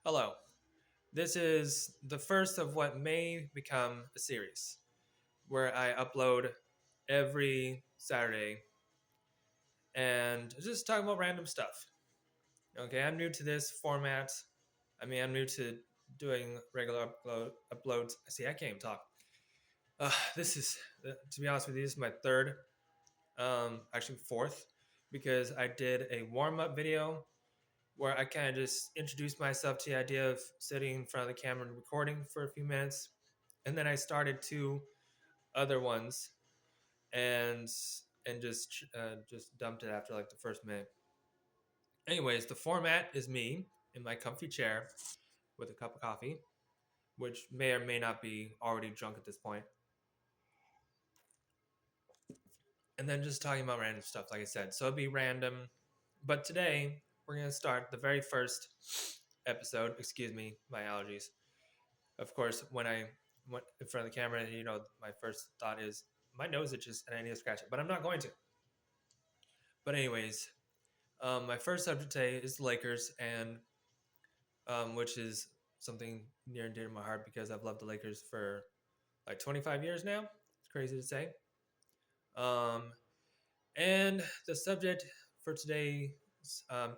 Hello. This is the first of what may become a series where I upload every Saturday and just talk about random stuff. Okay, I'm new to this format. I'm new to doing regular uploads. See, I can't even talk. This is, to be honest with you, this is my third, actually fourth, because I did a warm up video where I kind of just introduced myself to the idea of sitting in front of the camera and recording for a few minutes, and then I started two other ones and just dumped it after like the first minute. Anyways, the format is me in my comfy chair with a cup of coffee, which may or may not be already drunk at this point, and then just talking about random stuff, like I said. So it'd be random, but today we're gonna start the very first episode. Excuse me, my allergies. Of course, when I went in front of the camera, my first thought is my nose itches and I need to scratch it, but I'm not going to. But anyways, my first subject today is the Lakers, and which is something near and dear to my heart because I've loved the Lakers for like 25 years now. It's crazy to say. Um, and the subject for today's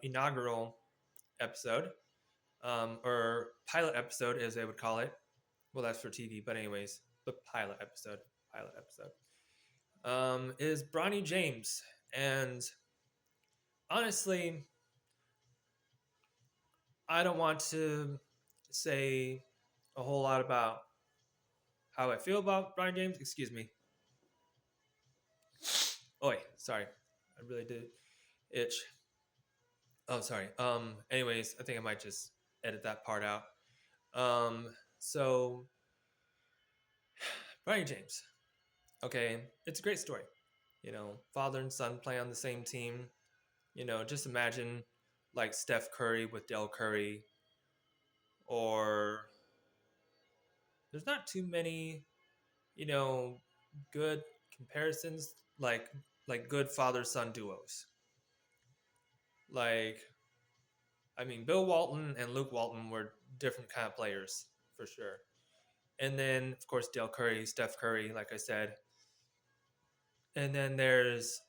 inaugural episode, or pilot episode, as they would call it. Well, that's for TV, but anyways, the pilot episode, is Bronny James. And honestly, I don't want to say a whole lot about how I feel about Bronny James. Excuse me. Oi, sorry. I really did itch. Oh, sorry. Anyways, I think I might just edit that part out. So Bronny James. Okay, it's a great story. Father and son play on the same team. Just imagine like Steph Curry with Del Curry, or there's not too many, you know, good comparisons like good father son duos. Like Bill Walton and Luke Walton were different kind of players for sure. And then of course Del Curry, Steph Curry, like I said. And then there's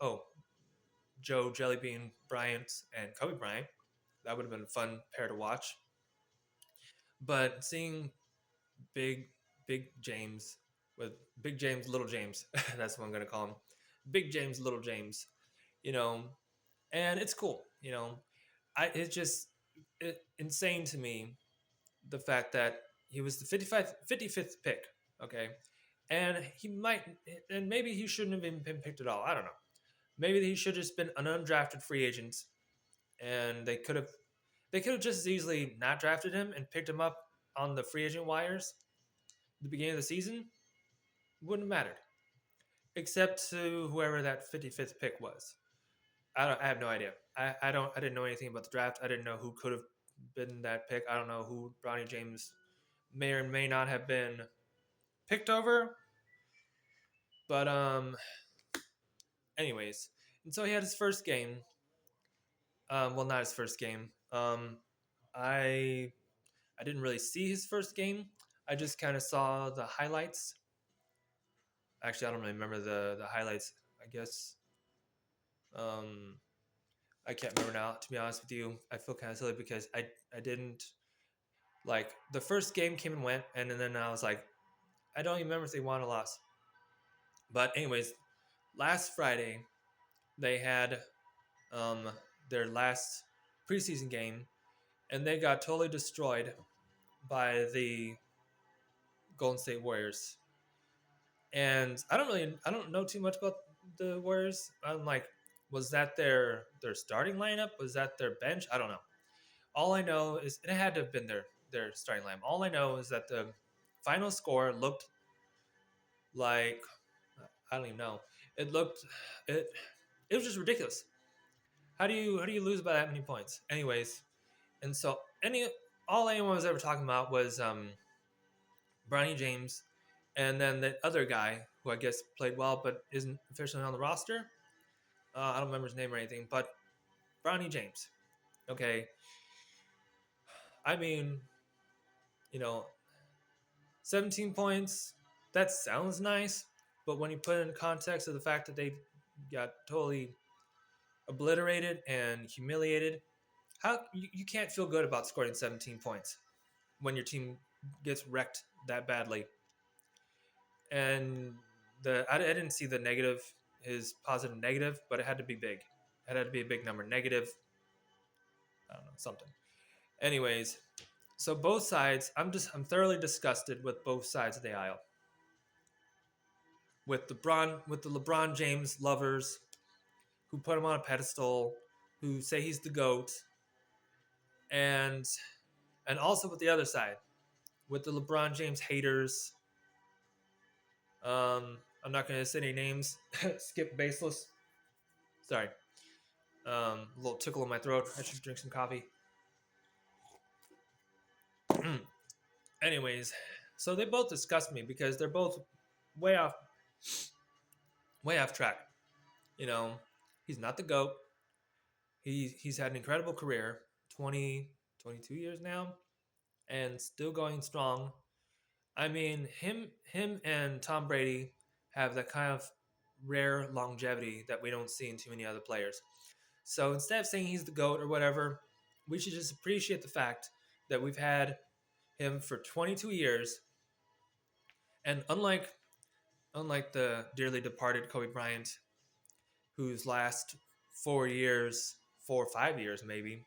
Joe Jellybean Bryant and Kobe Bryant. That would have been a fun pair to watch. But seeing Big Big James with Big James, Little James, that's what I'm gonna call him. Big James, Little James, you know, and it's cool, it's just insane to me the fact that he was the 55th pick, okay, and maybe he shouldn't have even been picked at all. I don't know. Maybe he should have just been an undrafted free agent, and they could have just as easily not drafted him and picked him up on the free agent wires at the beginning of the season. Wouldn't have mattered, except to whoever that 55th pick was. I have no idea. I didn't know anything about the draft. I didn't know who could have been that pick. I don't know who Bronny James may or may not have been picked over. But anyways, and so he had his first game. Well, not his first game. I I didn't really see his first game. I just kind of saw the highlights. Actually, I don't really remember the highlights. I guess um, I can't remember now. To be honest with you, I feel kind of silly because I didn't like the first game came and went, and then I was like, I don't even remember if they won or lost. But anyways, last Friday they had um, their last preseason game, and they got totally destroyed by the Golden State Warriors. And I don't know too much about the Warriors. I'm like, was that their starting lineup? Was that their bench? I don't know. All I know is it had to have been their starting lineup. All I know is that the final score looked like I don't even know. It looked it it was just ridiculous. How do you lose by that many points? Anyways, and so all anyone was ever talking about was Bronny James, and then the other guy who I guess played well but isn't officially on the roster. I don't remember his name or anything, but Bronny James. Okay, I mean, you know, 17 points, that sounds nice, but when you put it in context of the fact that they got totally obliterated and humiliated, you can't feel good about scoring 17 points when your team gets wrecked that badly. And I didn't see the negative, his positive negative, but it had to be big. It had to be a big number. Negative, I don't know, something. Anyways, so both sides, I'm thoroughly disgusted with both sides of the aisle. With the LeBron James lovers who put him on a pedestal, who say he's the GOAT, and also with the other side, with the LeBron James haters. I'm not gonna say any names. Skip baseless. Sorry. A little tickle in my throat. I should drink some coffee. Anyways, so they both disgust me because they're both way off way off track. You know, he's not the GOAT. He's had an incredible career, 20, 22 years now, and still going strong. I mean, him and Tom Brady have that kind of rare longevity that we don't see in too many other players. So instead of saying he's the GOAT or whatever, we should just appreciate the fact that we've had him for 22 years. And unlike the dearly departed Kobe Bryant, whose last 4 years, 4 or 5 years maybe,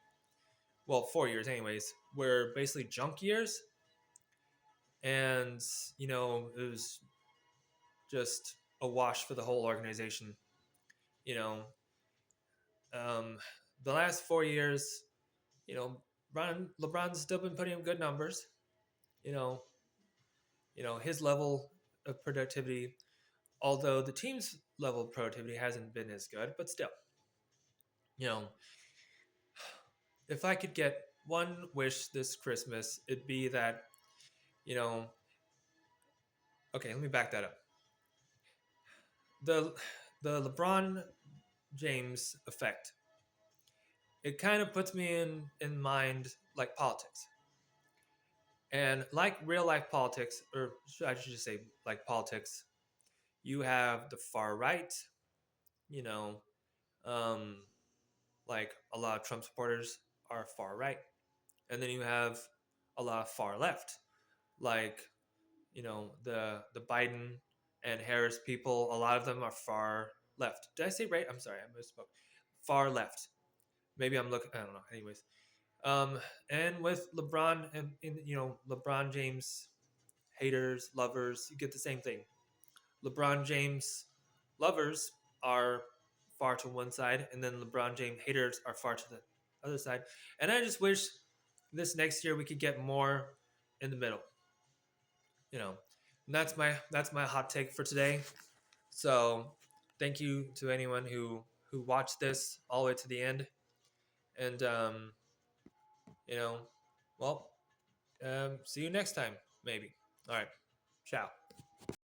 well, 4 years anyways, were basically junk years. And, it was just a wash for the whole organization. You know, um, the last 4 years, LeBron's still been putting up good numbers. You know, his level of productivity, although the team's level of productivity hasn't been as good, but still, you know, if I could get one wish this Christmas, it'd be that, you know, okay, let me back that up. The LeBron James effect. It kind of puts me in mind like politics. And like real life politics, or I should just say like politics, you have the far right, you know, um, like a lot of Trump supporters are far right. And then you have a lot of far left, like, the Biden and Harris people, a lot of them are far left. Did I say right? I'm sorry, I misspoke. Far left. Maybe I'm looking, I don't know. Anyways. Um, and with LeBron and LeBron James haters, lovers, you get the same thing. LeBron James lovers are far to one side, and then LeBron James haters are far to the other side. And I just wish this next year we could get more in the middle. You know, and that's my hot take for today. So thank you to anyone who watched this all the way to the end, and you know, well, see you next time, maybe. All right, ciao.